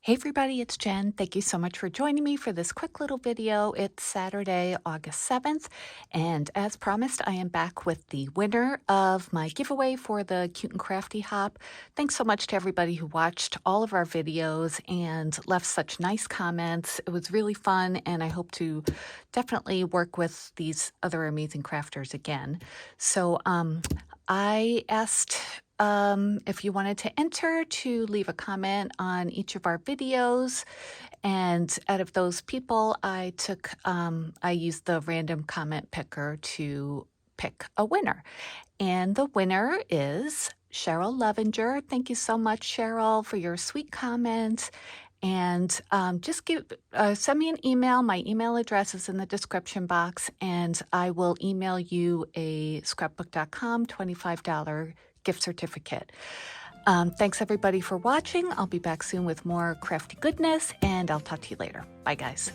Hey everybody, it's Jen. Thank you so much for joining me for this quick little video. It's Saturday, August 7th, and as promised, I am back with the winner of my giveaway for the Cute and Crafty Hop. Thanks so much to everybody who watched all of our videos and left such nice comments. It was really fun, and I hope to definitely work with these other amazing crafters again. So I asked if you wanted to enter, to leave a comment on each of our videos. And out of those people, I used the random comment picker to pick a winner. And the winner is Cheryl Levenger. Thank you so much, Cheryl, for your sweet comments. And just send me an email. My email address is in the description box, and I will email you a scrapbook.com $25 gift certificate. Thanks everybody for watching. I'll be back soon with more crafty goodness, and I'll talk to you later. Bye, guys.